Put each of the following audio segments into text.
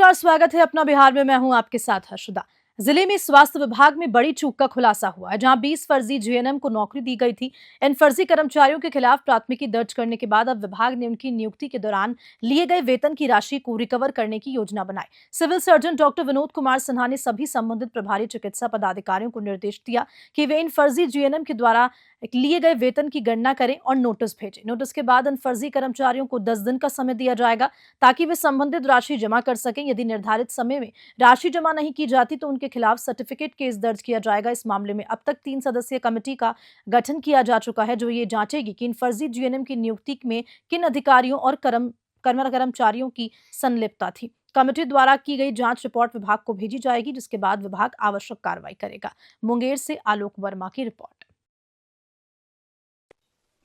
नमस्कार, स्वागत है अपना बिहार में। मैं हूं आपके साथ हर्षदा। जिले में स्वास्थ्य विभाग में बड़ी चूक का खुलासा हुआ है, जहां 20 फर्जी जीएनएम को नौकरी दी गई थी। इन फर्जी कर्मचारियों के खिलाफ प्राथमिकी दर्ज करने के बाद अब विभाग ने उनकी नियुक्ति के दौरान लिए गए वेतन की राशि को रिकवर करने की योजना बनाई। Civil surgeon doctor Vinod Kumar Sinha ने सभी संबंधित प्रभारी चिकित्सा पदाधिकारियों को निर्देश दिया कि वे इन फर्जी जीएनएम के द्वारा लिए गए वेतन की गणना करें और नोटिस भेजें। नोटिस के बाद इन फर्जी कर्मचारियों को 10 दिन का समय दिया जाएगा ताकि वे संबंधित राशि जमा कर सकें। यदि निर्धारित समय में राशि जमा नहीं की जाती तो उनके खिलाफ सर्टिफिकेट केस दर्ज किया जाएगा। इस मामले में अब तक 3 सदस्यीय कमेटी का गठन किया जा चुका है, जो ये जांचेगी कि इन फर्जी जीएनएम की नियुक्ति में किन अधिकारियों और कर्मचारियों की संलिप्तता थी। कमेटी द्वारा की गई जांच रिपोर्ट विभाग को भेजी जाएगी, जिसके बाद विभाग आवश्यक कार्रवाई करेगा। मुंगेर से आलोक वर्मा की रिपोर्ट।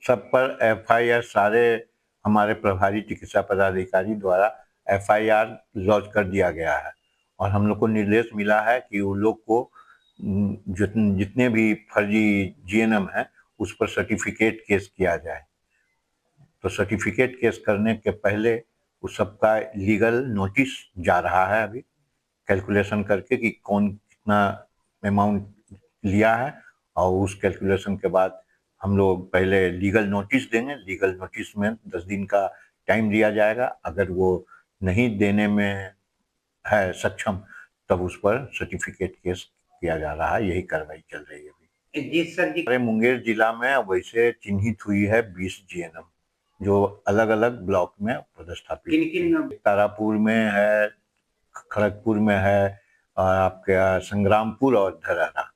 सब पर एफआईआर सारे हमारे प्रभारी चिकित्सा पदाधिकारी द्वारा एफआईआर लॉन्च कर दिया गया है और हम लोग को निर्देश मिला है कि उन लोग को जितने भी फर्जी जीएनएम है उस पर सर्टिफिकेट केस किया जाए। तो सर्टिफिकेट केस करने के पहले उस सबका लीगल नोटिस जा रहा है अभी कैलकुलेशन करके कि कौन कितना अमाउंट लिया है, और उस कैलकुलेशन के बाद हम लोग पहले लीगल नोटिस देंगे। लीगल नोटिस में 10 दिन का टाइम दिया जाएगा। अगर वो नहीं देने में है सक्षम तब उस पर सर्टिफिकेट केस किया जा रहा है। यही कार्रवाई चल रही है अभी। जी सर जी। हमारे मुंगेर जिला में वैसे चिन्हित हुई है 20 जीएनएम जो अलग अलग ब्लॉक में पदस्थापित। तारापुर में है, खड़गपुर में है, और आपके संग्रामपुर और धरारा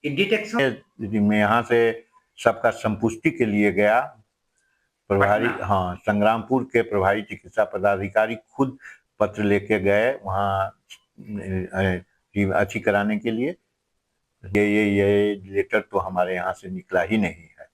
में। यहाँ से सबका संपुष्टि के लिए गया प्रभारी, हाँ, संग्रामपुर के प्रभारी चिकित्सा पदाधिकारी खुद पत्र लेके गए वहाँ अच्छी कराने के लिए। ये लेटर तो हमारे यहाँ से निकला ही नहीं है।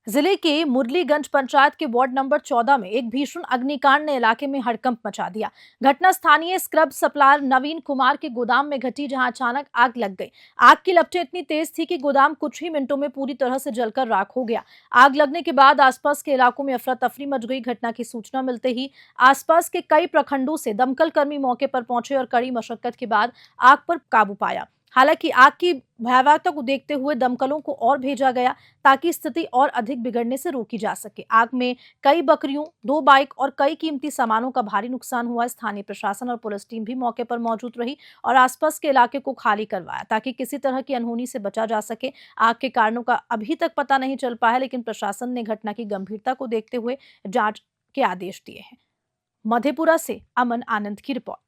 जिले के मुरलीगंज पंचायत के वार्ड नंबर 14 में एक भीषण अग्निकांड ने इलाके में हड़कंप मचा दिया। घटना स्थानीय स्क्रब सप्लायर नवीन कुमार के गोदाम में घटी, जहां अचानक आग लग गई। आग की लपटें इतनी तेज थी कि गोदाम कुछ ही मिनटों में पूरी तरह से जलकर राख हो गया। आग लगने के बाद आसपास के इलाकों में अफरा तफरी मच गई। घटना की सूचना मिलते ही आसपास के कई प्रखंडों से दमकल कर्मी मौके पर पहुंचे और कड़ी मशक्कत के बाद आग पर काबू पाया। हालांकि आग की भयावहता को देखते हुए दमकलों को और भेजा गया ताकि स्थिति और अधिक बिगड़ने से रोकी जा सके। आग में कई बकरियों, 2 बाइक और कई कीमती सामानों का भारी नुकसान हुआ। स्थानीय प्रशासन और पुलिस टीम भी मौके पर मौजूद रही और आसपास के इलाके को खाली करवाया ताकि किसी तरह की अनहोनी से बचा जा सके। आग के कारणों का अभी तक पता नहीं चल पाया, लेकिन प्रशासन ने घटना की गंभीरता को देखते हुए जांच के आदेश दिए हैं। मधेपुरा से अमन आनंद की रिपोर्ट।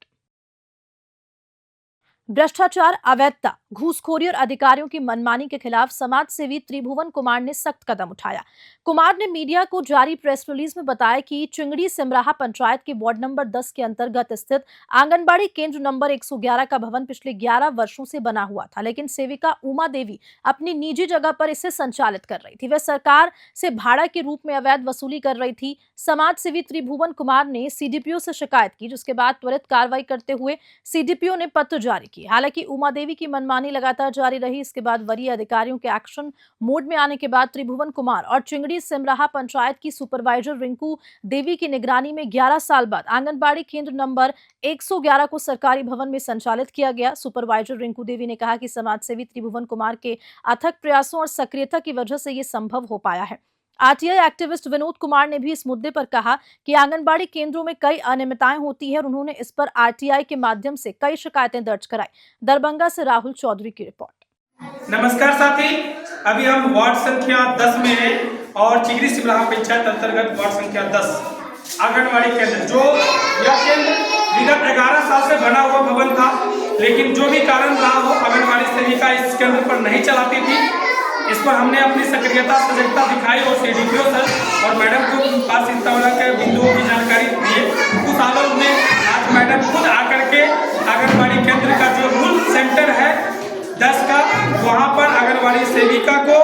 भ्रष्टाचार, अवैधता, घूसखोरी और अधिकारियों की मनमानी के खिलाफ समाज सेवी त्रिभुवन कुमार ने सख्त कदम उठाया। कुमार ने मीडिया को जारी प्रेस रिलीज में बताया कि चिंगड़ी सिमराहा पंचायत के वार्ड नंबर 10 के अंतर्गत स्थित आंगनबाड़ी केंद्र नंबर 111 का भवन पिछले 11 वर्षों से बना हुआ था, लेकिन सेविका उमा देवी अपनी निजी जगह पर इसे संचालित कर रही थी। वह सरकार से भाड़ा के रूप में अवैध वसूली कर रही थी। समाज सेवी त्रिभुवन कुमार ने सीडीपीओ से शिकायत की, जिसके बाद त्वरित कार्रवाई करते हुए सीडीपीओ ने पत्र जारी किया। हालांकि उमा देवी की मनमानी लगातार जारी रही। इसके बाद वरीय अधिकारियों के एक्शन मोड में आने के बाद त्रिभुवन कुमार और चिंगड़ी सिमराहा पंचायत की सुपरवाइजर रिंकू देवी की निगरानी में 11 साल बाद आंगनबाड़ी केंद्र नंबर 111 को सरकारी भवन में संचालित किया गया। सुपरवाइजर रिंकू देवी ने कहा कि समाजसेवी त्रिभुवन कुमार के अथक प्रयासों और सक्रियता की वजह से ये संभव हो पाया है। आरटीआई एक्टिविस्ट विनोद कुमार ने भी इस मुद्दे पर कहा कि आंगनबाड़ी केंद्रों में कई अनियमितताएं होती है और उन्होंने इस पर आरटीआई के माध्यम से कई शिकायतें दर्ज कराई। दरभंगा से राहुल चौधरी की रिपोर्ट। नमस्कार साथी, अभी हम वार्ड संख्या 10 में हैं और चिंगड़ी सिमराहा पंचायत अंतर्गत वार्ड संख्या 10 आंगनबाड़ी केंद्र, जो यह केंद्र विगत 11 साल से बना हुआ भवन था, लेकिन जो भी कारण रहा हो आंगनबाड़ी सेविका इस केंद्र पर नहीं चलाती थी। इस पर हमने अपनी सक्रियता सजगता दिखाई और सीडीपीओ सर और मैडम को पास इस तरह के बिंदुओं की जानकारी दी। कुछ आलोक में आज मैडम खुद आकर के आंगनबाड़ी केंद्र का जो मूल सेंटर है 10 का, वहां पर आंगनबाड़ी सेविका को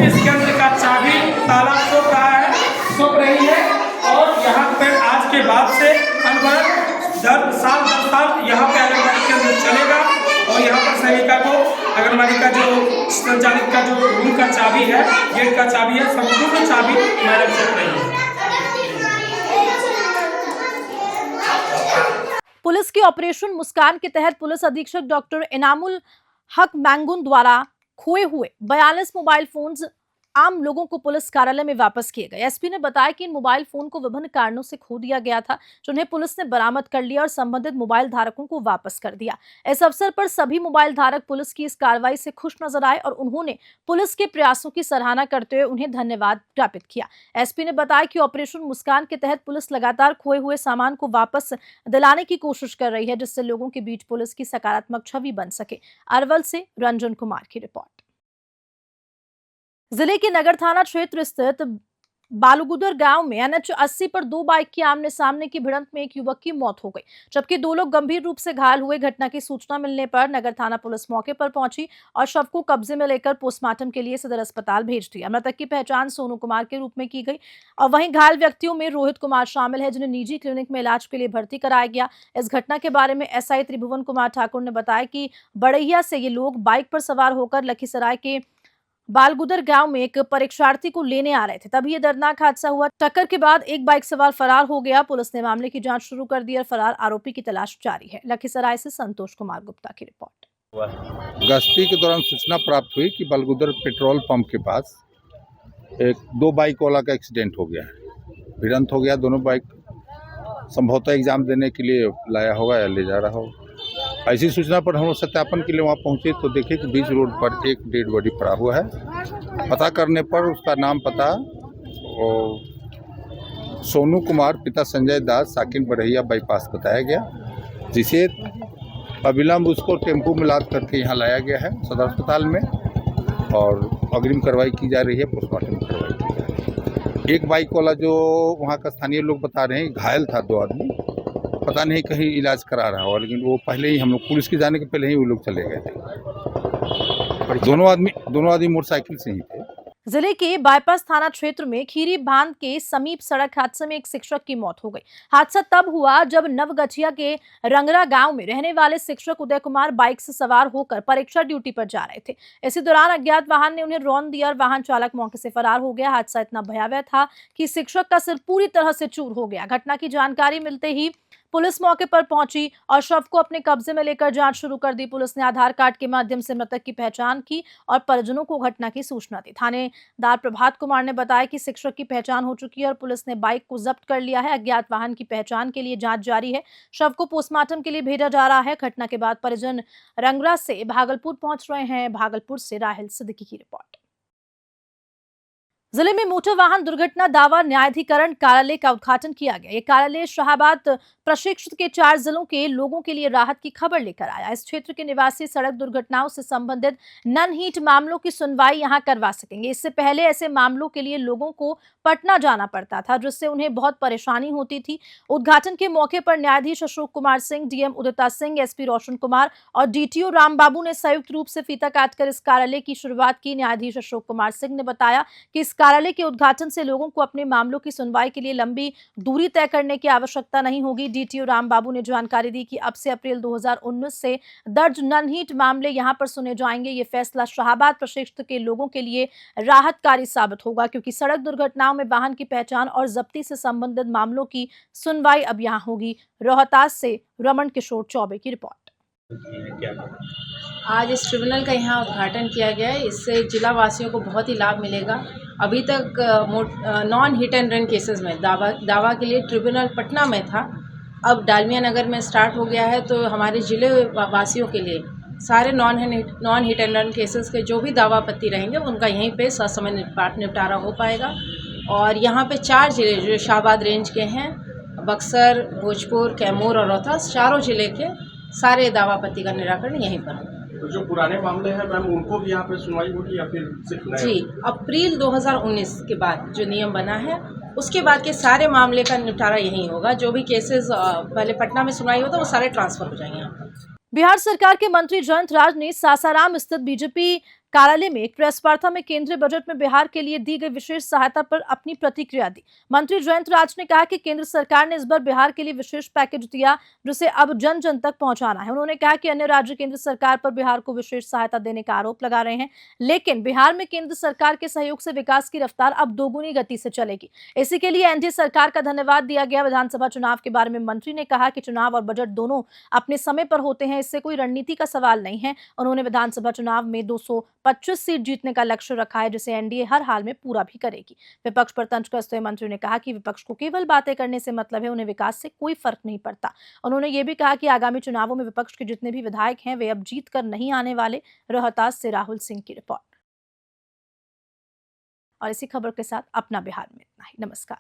इस केंद्र का चाबी ताला सौंप रही है और यहाँ पर आज के बाद से अनवरत 10 साल यहाँ पे आंगनबाड़ी केंद्र चलेगा और यहाँ पर सेविका को आंगनबाड़ी का जो संचालित का जो रूम का चाबी है, गेट का चाबी है, संपूर्ण चाबी मैडम सौंप रही है। पुलिस के ऑपरेशन मुस्कान के तहत पुलिस अधीक्षक डॉक्टर इनामुल हक मैंगुन द्वारा खोए हुए 42 मोबाइल फोन्स आम लोगों को पुलिस कार्यालय में वापस किए गए। एसपी ने बताया कि इन मोबाइल फोन को विभिन्न कारणों से खो दिया गया था, जिन्हें पुलिस ने बरामद कर लिया और संबंधित मोबाइल धारकों को वापस कर दिया। इस अवसर पर सभी मोबाइल धारक पुलिस की इस कार्रवाई से खुश नजर आए और उन्होंने पुलिस के प्रयासों की सराहना करते हुए उन्हें धन्यवाद ज्ञापित किया। एसपी ने बताया कि ऑपरेशन मुस्कान के तहत पुलिस लगातार खोए हुए सामान को वापस दिलाने की कोशिश कर रही है, जिससे लोगों के बीच पुलिस की सकारात्मक छवि बन सके। अरवल से रंजन कुमार की रिपोर्ट। जिले के नगर थाना क्षेत्र स्थित बालूगुदर गांव में NH 80 पर दो बाइक की आमने सामने की भिड़ंत में एक युवक की मौत हो गई, जबकि दो लोग गंभीर रूप से घायल हुए। घटना की सूचना मिलने पर नगर थाना पुलिस मौके पर पहुंची और शव को कब्जे में लेकर पोस्टमार्टम के लिए सदर अस्पताल भेज दिया। मृतक की पहचान सोनू कुमार के रूप में की गई और वहीं घायल व्यक्तियों में रोहित कुमार शामिल है, जिन्हें निजी क्लिनिक में इलाज के लिए भर्ती कराया गया। इस घटना के बारे में SI त्रिभुवन कुमार ठाकुर ने बताया कि बड़ैया से ये लोग बाइक पर सवार होकर लखीसराय के बालगुदर गांव में एक परीक्षार्थी को लेने आ रहे थे, तभी ये दर्दनाक हादसा हुआ। टक्कर के बाद एक बाइक सवार फरार हो गया। पुलिस ने मामले की जांच शुरू कर दी और फरार आरोपी की तलाश जारी है। लखीसराय से संतोष कुमार गुप्ता की रिपोर्ट। गश्ती के दौरान सूचना प्राप्त हुई कि बालगुदर पेट्रोल पंप के पास दो बाइक वाला का एक्सीडेंट हो गया है। भिड़ंत हो गया। दोनों बाइक संभवतः एग्जाम देने के लिए लाया होगा या ले जा रहा होगा। ऐसी सूचना पर हम लोग सत्यापन के लिए वहाँ पहुँचे तो देखे कि बीच रोड पर एक डेड बॉडी पड़ा हुआ है। पता करने पर उसका नाम पता और सोनू कुमार पिता संजय दास साकिन बढ़ैया बाईपास बताया गया, जिसे अविलंब उसको टेम्पो में लाद करके यहाँ लाया गया है सदर अस्पताल में और अग्रिम कार्रवाई की जा रही है, पोस्टमार्टम कार्रवाई की जा रही है। एक बाइक वाला जो वहाँ का स्थानीय लोग बता रहे हैं घायल था, दो आदमी, पता नहीं कहीं इलाज करा रहा हो, लेकिन वो पहले ही हम लोग पुलिस के जाने के पहले ही वो लोग चले गए थे। दोनों आदमी मोटरसाइकिल से ही थे। जिले के बाईपास थाना क्षेत्र में खीरी बांध के समीप सड़क हादसे में एक शिक्षक की मौत हो गई। हादसा तब हुआ जब नवगछिया के रंगरा गांव में रहने वाले शिक्षक उदय कुमार बाइक से सवार होकर परीक्षा ड्यूटी पर जा रहे थे। इसी दौरान अज्ञात वाहन ने उन्हें रौंद दिया और वाहन चालक मौके से फरार हो गया। हादसा इतना भयावह था कि शिक्षक का सिर पूरी तरह से चूर हो गया। घटना की जानकारी मिलते ही पुलिस मौके पर पहुंची और शव को अपने कब्जे में लेकर जांच शुरू कर दी। पुलिस ने आधार कार्ड के माध्यम से मृतक की पहचान की और परिजनों को घटना की सूचना दी। थानेदार प्रभात कुमार ने बताया कि शिक्षक की पहचान हो चुकी है और पुलिस ने बाइक को जब्त कर लिया है। अज्ञात वाहन की पहचान के लिए जांच जारी है। शव को पोस्टमार्टम के लिए भेजा जा रहा है। घटना के बाद परिजन रंगरा से भागलपुर पहुंच रहे हैं। भागलपुर से राहिल सिद्दीकी की रिपोर्ट। जिले में मोटर वाहन दुर्घटना दावा न्यायाधिकरण कार्यालय का उद्घाटन किया गया। ये कार्यालय शाहाबाद प्रशिक्षित के 4 जिलों के लोगों के लिए राहत की खबर लेकर आया। इस क्षेत्र के निवासी सड़क दुर्घटनाओं से संबंधित नन हीट मामलों की सुनवाई यहां करवा सकेंगे। इससे पहले ऐसे मामलों के लिए लोगों को पटना जाना पड़ता था, जिससे उन्हें बहुत परेशानी होती थी। उद्घाटन के मौके पर न्यायाधीश अशोक कुमार सिंह, DM उदिता सिंह, SP रोशन कुमार और DTO रामबाबू ने संयुक्त रूप से फीता काटकर इस कार्यालय की शुरुआत की। न्यायाधीश अशोक कुमार सिंह ने बताया कि इस कार्यालय के उद्घाटन से लोगों को अपने मामलों की सुनवाई के लिए लंबी दूरी तय करने की आवश्यकता नहीं होगी। DTO रामबाबू ने जानकारी दी कि अब से अप्रैल 2019 से दर्ज ननहीट मामले यहां पर सुने जाएंगे। ये फैसला शाहाबाद प्रशिक्षित के लोगों के लिए राहतकारी साबित होगा, क्योंकि सड़क दुर्घटनाओं में वाहन की पहचान और जब्ती से संबंधित मामलों की सुनवाई अब यहां होगी। रोहतास से रमन किशोर चौबे की रिपोर्ट। आज इस ट्रिब्यूनल का यहाँ उद्घाटन किया गया है। इससे जिला वासियों को बहुत ही लाभ मिलेगा। अभी तक non hit and run cases में दावा के लिए ट्रिब्यूनल पटना में था, अब डालमिया नगर में स्टार्ट हो गया है। तो हमारे जिले वासियों के लिए सारे non hit and run cases के जो भी दावा आपत्ति रहेंगे उनका यहीं पे ससमय निपटारा हो पाएगा। और यहाँ पे 4 जिले जो शाहाबाद रेंज के हैं, बक्सर, भोजपुर, कैमूर और रोहतास, चारों जिले के सारे दावा आपत्ति का निराकरण यहीं पर होगा। तो जो पुराने मामले हैं मैम, उनको भी यहाँ पे सुनवाई होगी या फिर सिर्फ नए? जी, अप्रैल 2019 के बाद जो नियम बना है उसके बाद के सारे मामले का निपटारा यहीं होगा। जो भी केसेस पहले पटना में सुनवाई होता है वो सारे ट्रांसफर हो जाएंगे यहाँ पर। बिहार सरकार के मंत्री जयंत राज ने सासाराम स्थित बीजेपी कार्यालय में एक प्रेस वार्ता में केंद्रीय बजट में बिहार के लिए दी गई विशेष सहायता पर अपनी प्रतिक्रिया दी। मंत्री जयंत राज ने कहा कि केंद्र सरकार ने इस बार बिहार के लिए विशेष पैकेज दिया, जिसे अब जन जन तक पहुंचाना है। उन्होंने कहा कि अन्य राज्य केंद्र सरकार पर बिहार को विशेष सहायता देने का आरोप लगा रहे हैं, लेकिन बिहार में केंद्र सरकार के सहयोग से विकास की रफ्तार अब दोगुनी गति से चलेगी। इसी के लिए एनडीए सरकार का धन्यवाद दिया गया। विधानसभा चुनाव के बारे में मंत्री ने कहा कि चुनाव और बजट दोनों अपने समय पर होते हैं, इससे कोई रणनीति का सवाल नहीं है। उन्होंने विधानसभा चुनाव में 225 सीट जीतने का लक्ष्य रखा है, जिसे एनडीए हर हाल में पूरा भी करेगी। विपक्ष पर तंज कसते हुए मंत्री ने कहा कि विपक्ष को केवल बातें करने से मतलब है, उन्हें विकास से कोई फर्क नहीं पड़ता। उन्होंने ये भी कहा कि आगामी चुनावों में विपक्ष के जितने भी विधायक हैं वे अब जीत कर नहीं आने वाले। रोहतास से राहुल सिंह की रिपोर्ट। और इसी खबर के साथ अपना बिहार में इतना ही। नमस्कार।